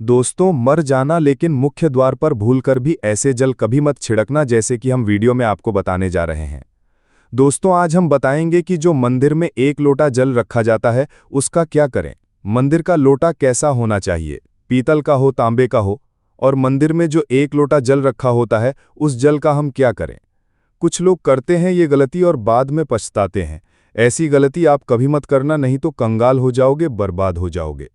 दोस्तों, मर जाना लेकिन मुख्य द्वार पर भूलकर भी ऐसे जल कभी मत छिड़कना जैसे कि हम वीडियो में आपको बताने जा रहे हैं। दोस्तों, आज हम बताएंगे कि जो मंदिर में एक लोटा जल रखा जाता है उसका क्या करें। मंदिर का लोटा कैसा होना चाहिए, पीतल का हो तांबे का हो, और मंदिर में जो एक लोटा जल रखा होता है उस जल का हम क्या करें। कुछ लोग करते हैं ये गलती और बाद में पछताते हैं। ऐसी गलती आप कभी मत करना, नहीं तो कंगाल हो जाओगे, बर्बाद हो जाओगे।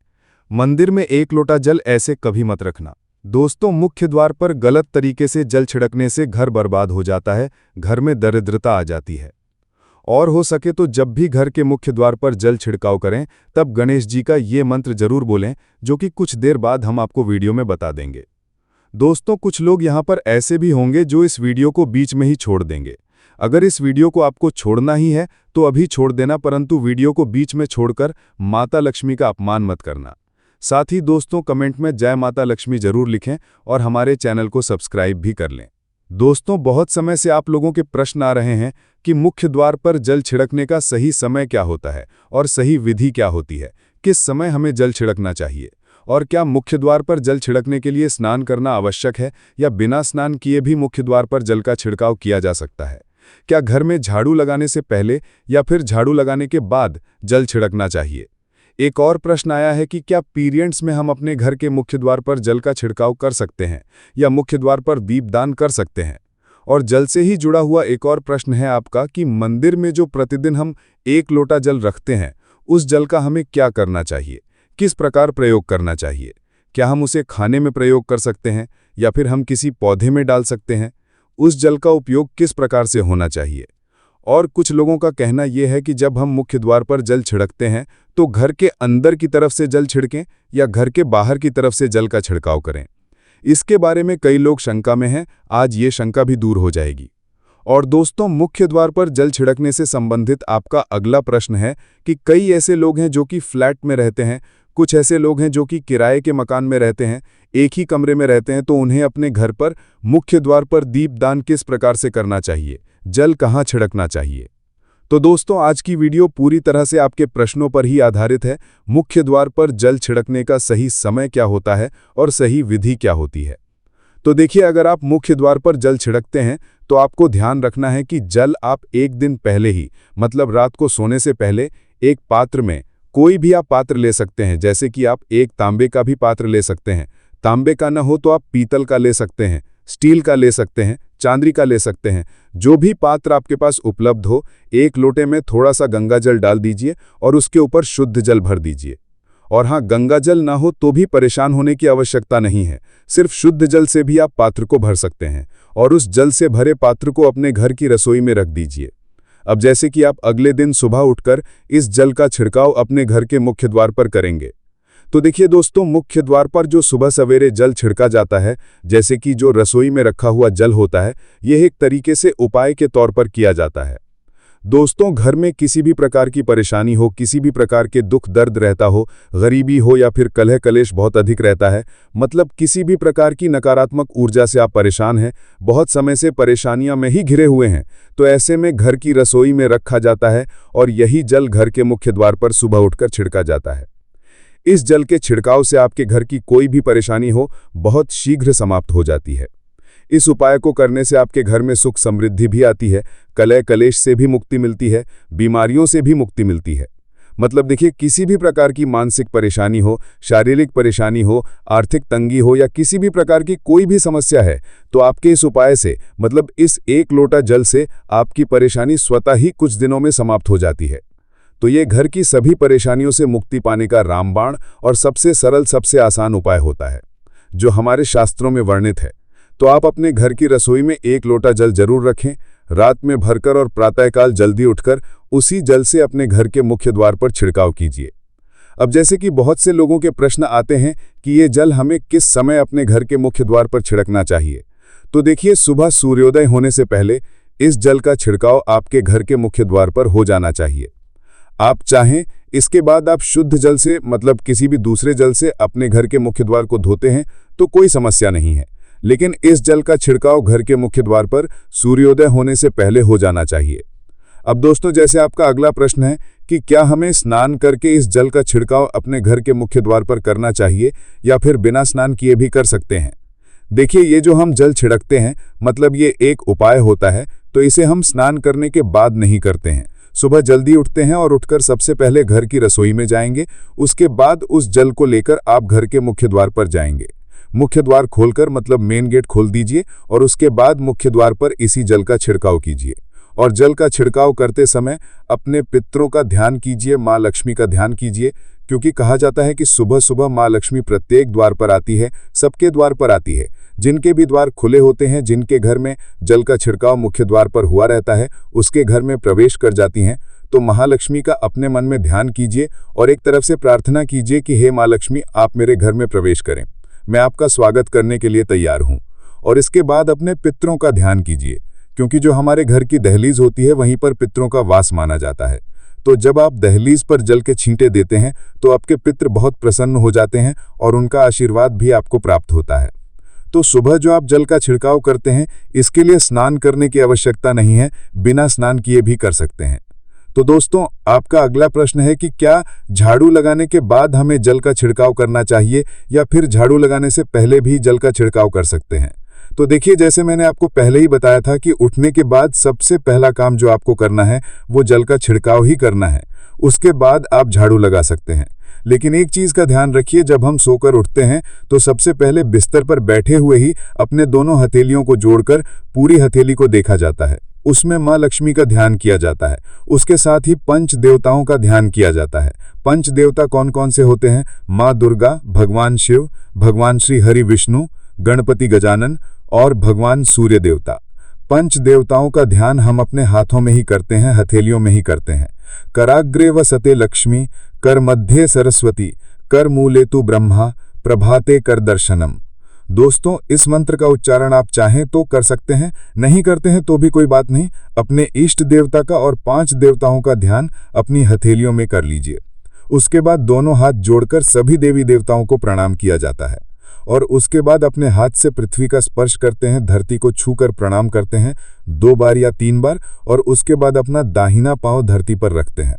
मंदिर में एक लोटा जल ऐसे कभी मत रखना। दोस्तों, मुख्य द्वार पर गलत तरीके से जल छिड़कने से घर बर्बाद हो जाता है, घर में दरिद्रता आ जाती है। और हो सके तो जब भी घर के मुख्य द्वार पर जल छिड़काव करें तब गणेश जी का ये मंत्र जरूर बोलें, जो कि कुछ देर बाद हम आपको वीडियो में बता देंगे। दोस्तों, कुछ लोग यहाँ पर ऐसे भी होंगे जो इस वीडियो को बीच में ही छोड़ देंगे। अगर इस वीडियो को आपको छोड़ना ही है तो अभी छोड़ देना, परंतु वीडियो को बीच में छोड़कर माता लक्ष्मी का अपमान मत करना। साथ ही दोस्तों, कमेंट में जय माता लक्ष्मी जरूर लिखें और हमारे चैनल को सब्सक्राइब भी कर लें। दोस्तों, बहुत समय से आप लोगों के प्रश्न आ रहे हैं कि मुख्य द्वार पर जल छिड़कने का सही समय क्या होता है और सही विधि क्या होती है, किस समय हमें जल छिड़कना चाहिए, और क्या मुख्य द्वार पर जल छिड़कने के लिए स्नान करना आवश्यक है या बिना स्नान किए भी मुख्य द्वार पर जल का छिड़काव किया जा सकता है। क्या घर में झाड़ू लगाने से पहले या फिर झाड़ू लगाने के बाद जल छिड़कना चाहिए। एक और प्रश्न आया है कि क्या पीरियड्स में हम अपने घर के मुख्य द्वार पर जल का छिड़काव कर सकते हैं या मुख्य द्वार पर दीपदान कर सकते हैं। और जल से ही जुड़ा हुआ एक और प्रश्न है आपका कि मंदिर में जो प्रतिदिन हम एक लोटा जल रखते हैं उस जल का हमें क्या करना चाहिए, किस प्रकार प्रयोग करना चाहिए। क्या हम उसे खाने में प्रयोग कर सकते हैं या फिर हम किसी पौधे में डाल सकते हैं। उस जल का उपयोग किस प्रकार से होना चाहिए। और कुछ लोगों का कहना यह है कि जब हम मुख्य द्वार पर जल छिड़कते हैं तो घर के अंदर की तरफ से जल छिड़कें या घर के बाहर की तरफ से जल का छिड़काव करें। इसके बारे में कई लोग शंका में हैं, आज ये शंका भी दूर हो जाएगी। और दोस्तों, मुख्य द्वार पर जल छिड़कने से संबंधित आपका अगला प्रश्न है कि कई ऐसे लोग हैं जो कि फ्लैट में रहते हैं, कुछ ऐसे लोग हैं जो कि किराए के मकान में रहते हैं, एक ही कमरे में रहते हैं, तो उन्हें अपने घर पर मुख्य द्वार पर दीपदान किस प्रकार से करना चाहिए, जल कहाँ छिड़कना चाहिए। तो दोस्तों, आज की वीडियो पूरी तरह से आपके प्रश्नों पर ही आधारित है। मुख्य द्वार पर जल छिड़कने का सही समय क्या होता है और सही विधि क्या होती है। तो देखिए, अगर आप मुख्य द्वार पर जल छिड़कते हैं तो आपको ध्यान रखना है कि जल आप एक दिन पहले ही, मतलब रात को सोने से पहले, एक पात्र में, कोई भी आप पात्र ले सकते हैं, जैसे कि आप एक तांबे का भी पात्र ले सकते हैं। तांबे का न हो तो आप पीतल का ले सकते हैं, स्टील का ले सकते हैं, चांदी का ले सकते हैं। जो भी पात्र आपके पास उपलब्ध हो, एक लोटे में थोड़ा सा गंगा जल डाल दीजिए और उसके ऊपर शुद्ध जल भर दीजिए। और हाँ, गंगा जल ना हो तो भी परेशान होने की आवश्यकता नहीं है, सिर्फ शुद्ध जल से भी आप पात्र को भर सकते हैं और उस जल से भरे पात्र को अपने घर की रसोई में रख दीजिए। अब जैसे कि आप अगले दिन सुबह उठकर इस जल का छिड़काव अपने घर के मुख्य द्वार पर करेंगे। तो देखिए दोस्तों, मुख्य द्वार पर जो सुबह सवेरे जल छिड़का जाता है, जैसे कि जो रसोई में रखा हुआ जल होता है, यह एक तरीके से उपाय के तौर पर किया जाता है। दोस्तों, घर में किसी भी प्रकार की परेशानी हो, किसी भी प्रकार के दुख दर्द रहता हो, गरीबी हो या फिर कलह कलेश बहुत अधिक रहता है, मतलब किसी भी प्रकार की नकारात्मक ऊर्जा से आप परेशान हैं, बहुत समय से परेशानियां में ही घिरे हुए हैं, तो ऐसे में घर की रसोई में रखा जाता है और यही जल घर के मुख्य द्वार पर सुबह उठकर छिड़का जाता है। इस जल के छिड़काव से आपके घर की कोई भी परेशानी हो बहुत शीघ्र समाप्त हो जाती है। इस उपाय को करने से आपके घर में सुख समृद्धि भी आती है, कलह कलेश से भी मुक्ति मिलती है, बीमारियों से भी मुक्ति मिलती है। मतलब देखिए, किसी भी प्रकार की मानसिक परेशानी हो, शारीरिक परेशानी हो, आर्थिक तंगी हो या किसी भी प्रकार की कोई भी समस्या है, तो आपके इस उपाय से, मतलब इस एक लोटा जल से, आपकी परेशानी स्वतः ही कुछ दिनों में समाप्त हो जाती है। तो ये घर की सभी परेशानियों से मुक्ति पाने का रामबाण और सबसे सरल, सबसे आसान उपाय होता है, जो हमारे शास्त्रों में वर्णित है। तो आप अपने घर की रसोई में एक लोटा जल जरूर रखें, रात में भरकर और प्रातःकाल जल्दी उठकर उसी जल से अपने घर के मुख्य द्वार पर छिड़काव कीजिए। अब जैसे कि बहुत से लोगों के प्रश्न आते हैं कि ये जल हमें किस समय अपने घर के मुख्य द्वार पर छिड़कना चाहिए। तो देखिए, सुबह सूर्योदय होने से पहले इस जल का छिड़काव आपके घर के मुख्य द्वार पर हो जाना चाहिए। आप चाहें इसके बाद आप शुद्ध जल से, मतलब किसी भी दूसरे जल से अपने घर के मुख्य द्वार को धोते हैं तो कोई समस्या नहीं है, लेकिन इस जल का छिड़काव घर के मुख्य द्वार पर सूर्योदय होने से पहले हो जाना चाहिए। अब दोस्तों, जैसे आपका अगला प्रश्न है कि क्या हमें स्नान करके इस जल का छिड़काव अपने घर के मुख्य द्वार पर करना चाहिए या फिर बिना स्नान किए भी कर सकते हैं। देखिए, ये जो हम जल छिड़कते हैं, मतलब ये एक उपाय होता है, तो इसे हम स्नान करने के बाद नहीं करते हैं। सुबह जल्दी उठते हैं और उठकर सबसे पहले घर की रसोई में जाएंगे। उसके बाद उस जल को लेकर आप घर के मुख्य द्वार पर जाएंगे। मुख्य द्वार खोलकर, मतलब मेन गेट खोल दीजिए और उसके बाद मुख्य द्वार पर इसी जल का छिड़काव कीजिए। और जल का छिड़काव करते समय अपने पितरों का ध्यान कीजिए, माँ लक्ष्मी का ध्यान कीजिए, क्योंकि कहा जाता है कि सुबह सुबह माँ लक्ष्मी प्रत्येक द्वार पर आती है, सबके द्वार पर आती है। जिनके भी द्वार खुले होते हैं, जिनके घर में जल का छिड़काव मुख्य द्वार पर हुआ रहता है, उसके घर में प्रवेश कर जाती हैं। तो महालक्ष्मी का अपने मन में ध्यान कीजिए और एक तरफ से प्रार्थना कीजिए कि हे माँ लक्ष्मी, आप मेरे घर में प्रवेश करें, मैं आपका स्वागत करने के लिए तैयार हूँ। और इसके बाद अपने पितरों का ध्यान कीजिए, क्योंकि जो हमारे घर की दहलीज होती है वहीं पर पितरों का वास माना जाता है। तो जब आप दहलीज पर जल के छींटे देते हैं तो आपके पितर बहुत प्रसन्न हो जाते हैं और उनका आशीर्वाद भी आपको प्राप्त होता है। तो सुबह जो आप जल का छिड़काव करते हैं, इसके लिए स्नान करने की आवश्यकता नहीं है, बिना स्नान किए भी कर सकते हैं। तो दोस्तों, आपका अगला प्रश्न है कि क्या झाड़ू लगाने के बाद हमें जल का छिड़काव करना चाहिए या फिर झाड़ू लगाने से पहले भी जल का छिड़काव कर सकते हैं। तो देखिए, जैसे मैंने आपको पहले ही बताया था कि उठने के बाद सबसे पहला काम जो आपको करना है वो जल का छिड़काव ही करना है। उसके बाद आप झाड़ू लगा सकते हैं। लेकिन एक चीज़ का ध्यान रखिए, जब हम सोकर उठते हैं तो सबसे पहले बिस्तर पर बैठे हुए ही अपने दोनों हथेलियों को जोड़कर पूरी हथेली को देखा जाता है। उसमें माँ लक्ष्मी का ध्यान किया जाता है। उसके साथ ही पंच देवताओं का ध्यान किया जाता है। पंच देवता कौन कौन से होते हैं? माँ दुर्गा, भगवान शिव, भगवान श्री हरि विष्णु, गणपति गजानन और भगवान सूर्य देवता। पंच देवताओं का ध्यान हम अपने हाथों में ही करते हैं, हथेलियों में ही करते हैं। कराग्रे वसते लक्ष्मी, कर मध्य सरस्वती, कर मूले तु ब्रह्मा, प्रभाते कर दर्शनम। दोस्तों, इस मंत्र का उच्चारण आप चाहें तो कर सकते हैं, नहीं करते हैं तो भी कोई बात नहीं। अपने इष्ट देवता का और 5 देवताओं का ध्यान अपनी हथेलियों में कर लीजिए। उसके बाद दोनों हाथ जोड़कर सभी देवी देवताओं को प्रणाम किया जाता है और उसके बाद अपने हाथ से पृथ्वी का स्पर्श करते हैं, धरती को छूकर प्रणाम करते हैं 2 बार या 3 बार और उसके बाद अपना दाहिना पांव धरती पर रखते हैं।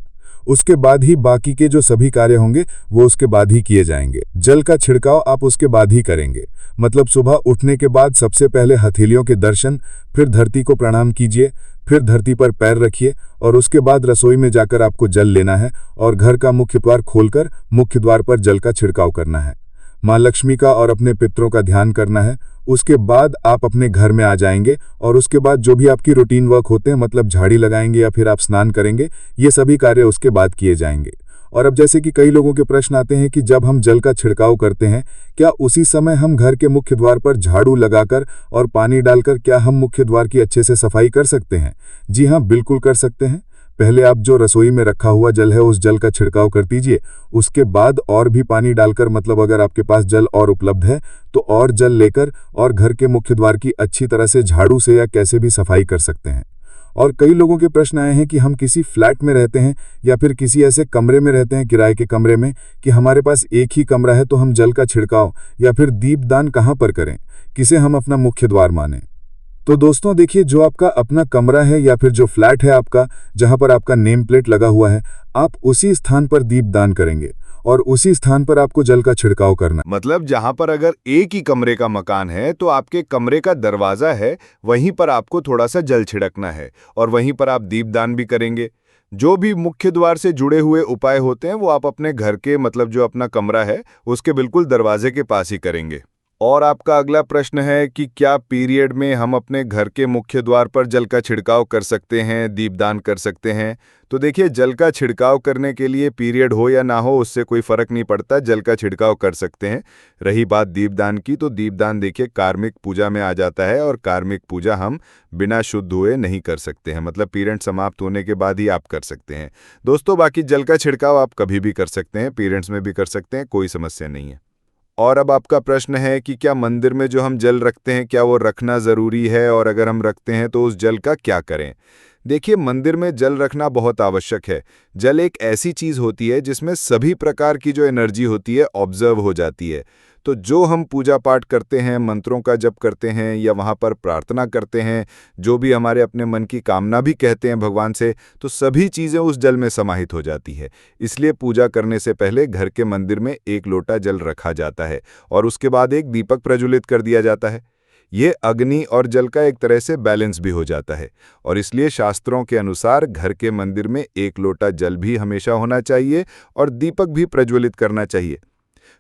उसके बाद ही बाकी के जो सभी कार्य होंगे वो उसके बाद ही किए जाएंगे। जल का छिड़काव आप उसके बाद ही करेंगे, मतलब सुबह उठने के बाद सबसे पहले हथेलियों के दर्शन, फिर धरती को प्रणाम कीजिए, फिर धरती पर पैर रखिए और उसके बाद रसोई में जाकर आपको जल लेना है और घर का मुख्य द्वार खोलकर मुख्य द्वार पर जल का छिड़काव करना है। माँ लक्ष्मी का और अपने पितरों का ध्यान करना है। उसके बाद आप अपने घर में आ जाएंगे और उसके बाद जो भी आपकी रूटीन वर्क होते हैं, मतलब झाड़ी लगाएंगे या फिर आप स्नान करेंगे, ये सभी कार्य उसके बाद किए जाएंगे। और अब जैसे कि कई लोगों के प्रश्न आते हैं कि जब हम जल का छिड़काव करते हैं, क्या उसी समय हम घर के मुख्य द्वार पर झाड़ू लगाकर और पानी डालकर क्या हम मुख्य द्वार की अच्छे से सफाई कर सकते हैं? जी हाँ, बिल्कुल कर सकते हैं। पहले आप जो रसोई में रखा हुआ जल है उस जल का छिड़काव कर दीजिए। उसके बाद और भी पानी डालकर, मतलब अगर आपके पास जल और उपलब्ध है तो और जल लेकर और घर के मुख्य द्वार की अच्छी तरह से झाड़ू से या कैसे भी सफाई कर सकते हैं। और कई लोगों के प्रश्न आए हैं कि हम किसी फ्लैट में रहते हैं या फिर किसी ऐसे कमरे में रहते हैं, किराए के कमरे में, कि हमारे पास एक ही कमरा है, तो हम जल का छिड़काव या फिर दीपदान कहाँ पर करें, किसे हम अपना मुख्य द्वार माने? तो दोस्तों देखिए, जो आपका अपना कमरा है या फिर जो फ्लैट है आपका, जहां पर आपका नेम प्लेट लगा हुआ है, आप उसी स्थान पर दीपदान करेंगे और उसी स्थान पर आपको जल का छिड़काव करना। मतलब जहां पर अगर एक ही कमरे का मकान है तो आपके कमरे का दरवाजा है, वहीं पर आपको थोड़ा सा जल छिड़कना है और वहीं पर आप दीपदान भी करेंगे। जो भी मुख्य द्वार से जुड़े हुए उपाय होते हैं वो आप अपने घर के, मतलब जो अपना कमरा है उसके बिल्कुल दरवाजे के पास ही करेंगे। और आपका अगला प्रश्न है कि क्या पीरियड में हम अपने घर के मुख्य द्वार पर जल का छिड़काव कर सकते हैं, दीपदान कर सकते हैं? तो देखिए, जल का छिड़काव करने के लिए पीरियड हो या ना हो उससे कोई फर्क नहीं पड़ता, जल का छिड़काव कर सकते हैं। रही बात दीपदान की, तो दीपदान देखिए कार्मिक पूजा में आ जाता है और कार्मिक पूजा हम बिना शुद्ध हुए नहीं कर सकते हैं, मतलब पीरियड समाप्त होने के बाद ही आप कर सकते हैं। दोस्तों, बाकी जल का छिड़काव आप कभी भी कर सकते हैं, पीरियड्स में भी कर सकते हैं, कोई समस्या नहीं है। और अब आपका प्रश्न है कि क्या मंदिर में जो हम जल रखते हैं क्या वो रखना ज़रूरी है, और अगर हम रखते हैं तो उस जल का क्या करें? देखिए, मंदिर में जल रखना बहुत आवश्यक है। जल एक ऐसी चीज़ होती है जिसमें सभी प्रकार की जो एनर्जी होती है ऑब्जर्व हो जाती है। तो जो हम पूजा पाठ करते हैं, मंत्रों का जप करते हैं या वहाँ पर प्रार्थना करते हैं, जो भी हमारे अपने मन की कामना भी कहते हैं भगवान से, तो सभी चीज़ें उस जल में समाहित हो जाती है। इसलिए पूजा करने से पहले घर के मंदिर में एक लोटा जल रखा जाता है और उसके बाद एक दीपक प्रज्वलित कर दिया जाता है। ये अग्नि और जल का एक तरह से बैलेंस भी हो जाता है और इसलिए शास्त्रों के अनुसार घर के मंदिर में एक लोटा जल भी हमेशा होना चाहिए और दीपक भी प्रज्वलित करना चाहिए।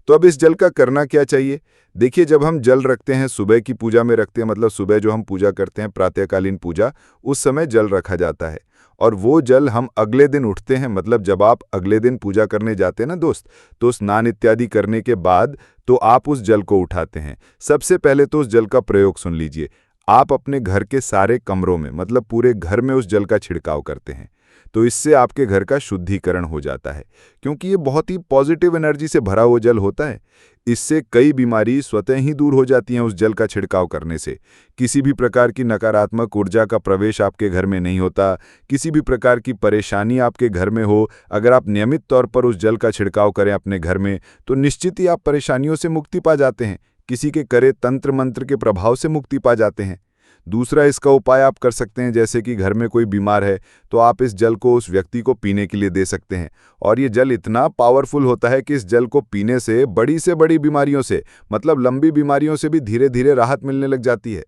तो अब इस जल का करना क्या चाहिए? देखिए, जब हम जल रखते हैं, सुबह की पूजा में रखते हैं, मतलब सुबह जो हम पूजा करते हैं, प्रातःकालीन पूजा, उस समय जल रखा जाता है और वो जल हम अगले दिन उठते हैं, मतलब जब आप अगले दिन पूजा करने जाते हैं ना दोस्त, तो स्नान इत्यादि करने के बाद तो आप उस जल को उठाते हैं। सबसे पहले तो उस जल का प्रयोग सुन लीजिए। आप अपने घर के सारे कमरों में, मतलब पूरे घर में उस जल का छिड़काव करते हैं। तो इससे आपके घर का शुद्धिकरण हो जाता है, क्योंकि ये बहुत ही पॉजिटिव एनर्जी से भरा हुआ जल होता है। इससे कई बीमारी स्वतः ही दूर हो जाती हैं उस जल का छिड़काव करने से। किसी भी प्रकार की नकारात्मक ऊर्जा का प्रवेश आपके घर में नहीं होता। किसी भी प्रकार की परेशानी आपके घर में हो, अगर आप नियमित तौर पर उस जल का छिड़काव करें अपने घर में, तो निश्चित ही आप परेशानियों से मुक्ति पा जाते हैं। किसी के करे तंत्र मंत्र के प्रभाव से मुक्ति पा जाते हैं। दूसरा इसका उपाय आप कर सकते हैं, जैसे कि घर में कोई बीमार है तो आप इस जल को उस व्यक्ति को पीने के लिए दे सकते हैं और ये जल इतना पावरफुल होता है कि इस जल को पीने से बड़ी बीमारियों से, मतलब लंबी बीमारियों से भी धीरे धीरे राहत मिलने लग जाती है।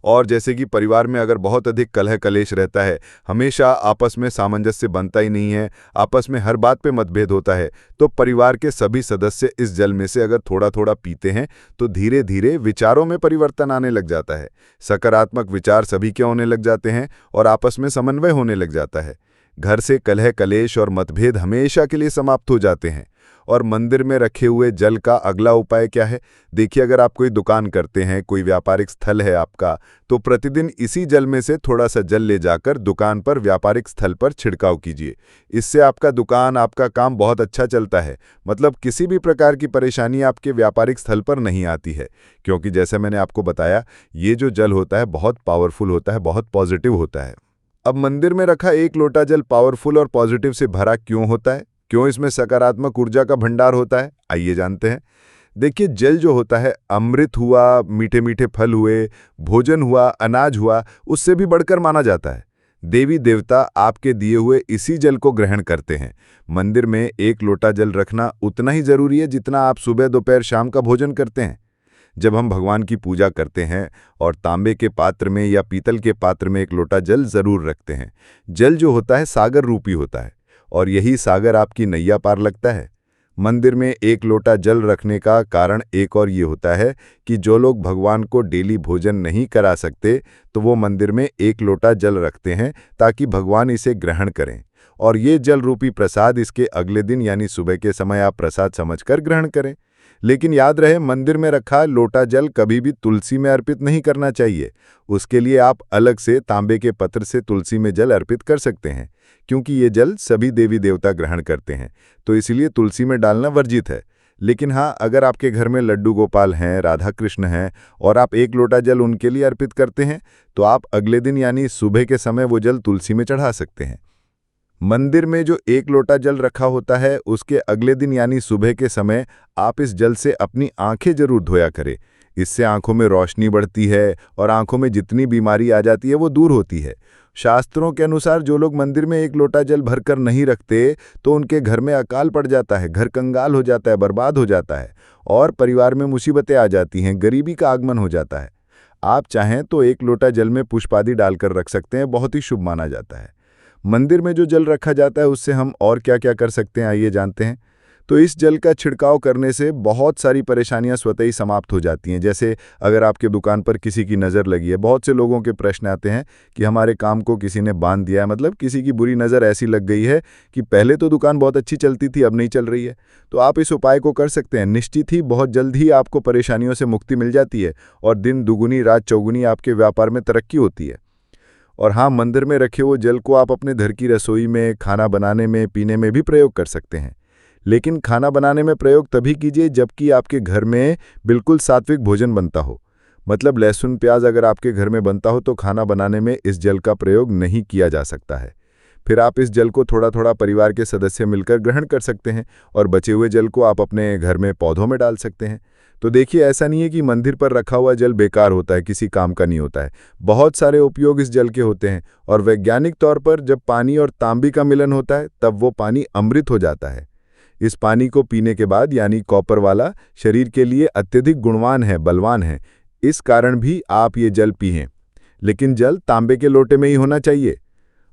और जैसे कि परिवार में अगर बहुत अधिक कलह कलेश रहता है, हमेशा आपस में सामंजस्य बनता ही नहीं है, आपस में हर बात पे मतभेद होता है, तो परिवार के सभी सदस्य इस जल में से अगर थोड़ा थोड़ा पीते हैं तो धीरे धीरे विचारों में परिवर्तन आने लग जाता है। सकारात्मक विचार सभी के होने लग जाते हैं और आपस में समन्वय होने लग जाता है। घर से कलह कलेश और मतभेद हमेशा के लिए समाप्त हो जाते हैं। और मंदिर में रखे हुए जल का अगला उपाय क्या है? देखिए, अगर आप कोई दुकान करते हैं, कोई व्यापारिक स्थल है आपका, तो प्रतिदिन इसी जल में से थोड़ा सा जल ले जाकर दुकान पर, व्यापारिक स्थल पर छिड़काव कीजिए। इससे आपका दुकान, आपका काम बहुत अच्छा चलता है, मतलब किसी भी प्रकार की परेशानी आपके व्यापारिक स्थल पर नहीं आती है, क्योंकि जैसे मैंने आपको बताया, ये जो जल होता है बहुत पावरफुल होता है, बहुत पॉजिटिव होता है। अब मंदिर में रखा एक लोटा जल पावरफुल और पॉजिटिव से भरा क्यों होता है? क्यों इसमें सकारात्मक ऊर्जा का भंडार होता है? आइए जानते हैं। देखिए, जल जो होता है, अमृत हुआ, मीठे मीठे फल हुए, भोजन हुआ, अनाज हुआ, उससे भी बढ़कर माना जाता है। देवी देवता आपके दिए हुए इसी जल को ग्रहण करते हैं। मंदिर में एक लोटा जल रखना उतना ही जरूरी है जितना आप सुबह दोपहर शाम का भोजन करते हैं। जब हम भगवान की पूजा करते हैं और तांबे के पात्र में या पीतल के पात्र में एक लोटा जल जरूर रखते हैं। जल जो होता है सागर रूपी होता है और यही सागर आपकी नैया पार लगता है। मंदिर में एक लोटा जल रखने का कारण एक और ये होता है कि जो लोग भगवान को डेली भोजन नहीं करा सकते, तो वो मंदिर में एक लोटा जल रखते हैं ताकि भगवान इसे ग्रहण करें और ये जल रूपी प्रसाद इसके अगले दिन यानी सुबह के समय आप प्रसाद समझकर ग्रहण करें। लेकिन याद रहे, मंदिर में रखा लोटा जल कभी भी तुलसी में अर्पित नहीं करना चाहिए। उसके लिए आप अलग से तांबे के पत्र से तुलसी में जल अर्पित कर सकते हैं, क्योंकि ये जल सभी देवी देवता ग्रहण करते हैं, तो इसीलिए तुलसी में डालना वर्जित है। लेकिन हाँ, अगर आपके घर में लड्डू गोपाल हैं, राधा कृष्ण हैं और आप एक लोटा जल उनके लिए अर्पित करते हैं, तो आप अगले दिन यानी सुबह के समय वो जल तुलसी में चढ़ा सकते हैं। मंदिर में जो एक लोटा जल रखा होता है, उसके अगले दिन यानी सुबह के समय आप इस जल से अपनी आंखें जरूर धोया करें। इससे आंखों में रोशनी बढ़ती है और आंखों में जितनी बीमारी आ जाती है वो दूर होती है। शास्त्रों के अनुसार जो लोग मंदिर में एक लोटा जल भरकर नहीं रखते, तो उनके घर में अकाल पड़ जाता है, घर कंगाल हो जाता है, बर्बाद हो जाता है और परिवार में मुसीबतें आ जाती हैं, गरीबी का आगमन हो जाता है। आप चाहें तो एक लोटा जल में पुष्प आदि डालकर रख सकते हैं, बहुत ही शुभ माना जाता है। मंदिर में जो जल रखा जाता है उससे हम और क्या क्या कर सकते हैं, आइए जानते हैं। तो इस जल का छिड़काव करने से बहुत सारी परेशानियां स्वतः ही समाप्त हो जाती हैं। जैसे अगर आपके दुकान पर किसी की नज़र लगी है, बहुत से लोगों के प्रश्न आते हैं कि हमारे काम को किसी ने बांध दिया है, मतलब किसी की बुरी नज़र ऐसी लग गई है कि पहले तो दुकान बहुत अच्छी चलती थी, अब नहीं चल रही है। तो आप इस उपाय को कर सकते हैं। निश्चित ही बहुत जल्द ही आपको परेशानियों से मुक्ति मिल जाती है और दिन दुगुनी रात चौगुनी आपके व्यापार में तरक्की होती है। और हाँ, मंदिर में रखे हुए जल को आप अपने घर की रसोई में, खाना बनाने में, पीने में भी प्रयोग कर सकते हैं। लेकिन खाना बनाने में प्रयोग तभी कीजिए जबकि आपके घर में बिल्कुल सात्विक भोजन बनता हो। मतलब लहसुन प्याज अगर आपके घर में बनता हो तो खाना बनाने में इस जल का प्रयोग नहीं किया जा सकता है। फिर आप इस जल को थोड़ा थोड़ा परिवार के सदस्य मिलकर ग्रहण कर सकते हैं और बचे हुए जल को आप अपने घर में पौधों में डाल सकते हैं। तो देखिए, ऐसा नहीं है कि मंदिर पर रखा हुआ जल बेकार होता है, किसी काम का नहीं होता है। बहुत सारे उपयोग इस जल के होते हैं और वैज्ञानिक तौर पर जब पानी और तांबे का मिलन होता है तब वो पानी अमृत हो जाता है। इस पानी को पीने के बाद यानी कॉपर वाला शरीर के लिए अत्यधिक गुणवान है, बलवान है। इस कारण भी आप ये जल पिएं, लेकिन जल तांबे के लोटे में ही होना चाहिए।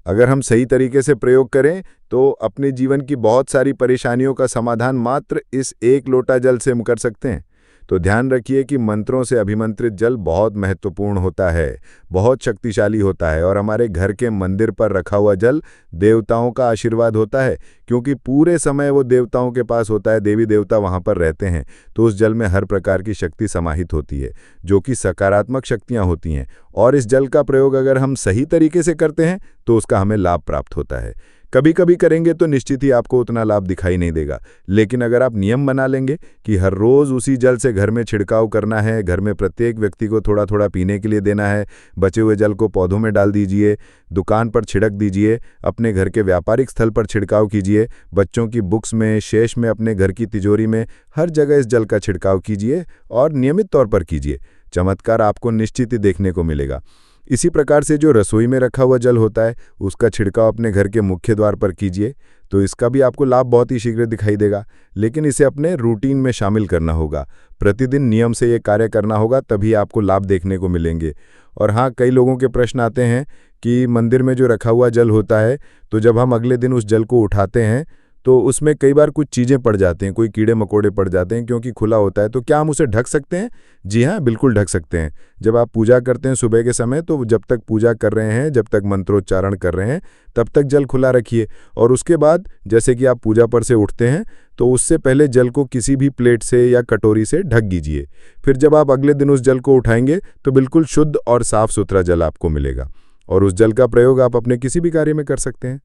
अगर हम सही तरीके से प्रयोग करें तो अपने जीवन की बहुत सारी परेशानियों का समाधान मात्र इस एक लोटा जल से हम कर सकते हैं। तो ध्यान रखिए कि मंत्रों से अभिमंत्रित जल बहुत महत्वपूर्ण होता है, बहुत शक्तिशाली होता है और हमारे घर के मंदिर पर रखा हुआ जल देवताओं का आशीर्वाद होता है, क्योंकि पूरे समय वो देवताओं के पास होता है, देवी देवता वहाँ पर रहते हैं। तो उस जल में हर प्रकार की शक्ति समाहित होती है, जो कि सकारात्मक शक्तियाँ होती हैं। और इस जल का प्रयोग अगर हम सही तरीके से करते हैं तो उसका हमें लाभ प्राप्त होता है। कभी कभी करेंगे तो निश्चित ही आपको उतना लाभ दिखाई नहीं देगा, लेकिन अगर आप नियम बना लेंगे कि हर रोज़ उसी जल से घर में छिड़काव करना है, घर में प्रत्येक व्यक्ति को थोड़ा थोड़ा पीने के लिए देना है, बचे हुए जल को पौधों में डाल दीजिए, दुकान पर छिड़क दीजिए, अपने घर के व्यापारिक स्थल पर छिड़काव कीजिए, बच्चों की बुक्स में, शेष में, अपने घर की तिजोरी में, हर जगह इस जल का छिड़काव कीजिए और नियमित तौर पर कीजिए। चमत्कार आपको निश्चित ही देखने को मिलेगा। इसी प्रकार से जो रसोई में रखा हुआ जल होता है उसका छिड़काव अपने घर के मुख्य द्वार पर कीजिए, तो इसका भी आपको लाभ बहुत ही शीघ्र दिखाई देगा। लेकिन इसे अपने रूटीन में शामिल करना होगा, प्रतिदिन नियम से ये कार्य करना होगा, तभी आपको लाभ देखने को मिलेंगे। और हाँ, कई लोगों के प्रश्न आते हैं कि मंदिर में जो रखा हुआ जल होता है, तो जब हम अगले दिन उस जल को उठाते हैं तो उसमें कई बार कुछ चीज़ें पड़ जाते हैं, कोई कीड़े मकोड़े पड़ जाते हैं क्योंकि खुला होता है। तो क्या हम उसे ढक सकते हैं? जी हाँ, बिल्कुल ढक सकते हैं। जब आप पूजा करते हैं सुबह के समय, तो जब तक पूजा कर रहे हैं, जब तक मंत्रोच्चारण कर रहे हैं, तब तक जल खुला रखिए। और उसके बाद जैसे कि आप पूजा पर से उठते हैं तो उससे पहले जल को किसी भी प्लेट से या कटोरी से ढक दीजिए। फिर जब आप अगले दिन उस जल को उठाएंगे तो बिल्कुल शुद्ध और साफ सुथरा जल आपको मिलेगा और उस जल का प्रयोग आप अपने किसी भी कार्य में कर सकते हैं।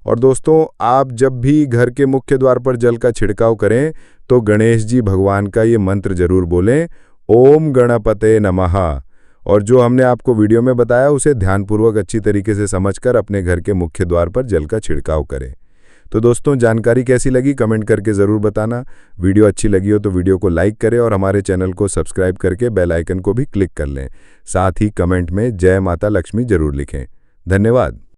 और दोस्तों, आप जब भी घर के मुख्य द्वार पर जल का छिड़काव करें तो गणेश जी भगवान का ये मंत्र जरूर बोलें, ओम गणपते नमः। और जो हमने आपको वीडियो में बताया उसे ध्यानपूर्वक अच्छी तरीके से समझकर अपने घर के मुख्य द्वार पर जल का छिड़काव करें। तो दोस्तों, जानकारी कैसी लगी कमेंट करके ज़रूर बताना। वीडियो अच्छी लगी हो तो वीडियो को लाइक करें और हमारे चैनल को सब्सक्राइब करके बेल आइकन को भी क्लिक कर लें। साथ ही कमेंट में जय माता लक्ष्मी जरूर लिखें। धन्यवाद।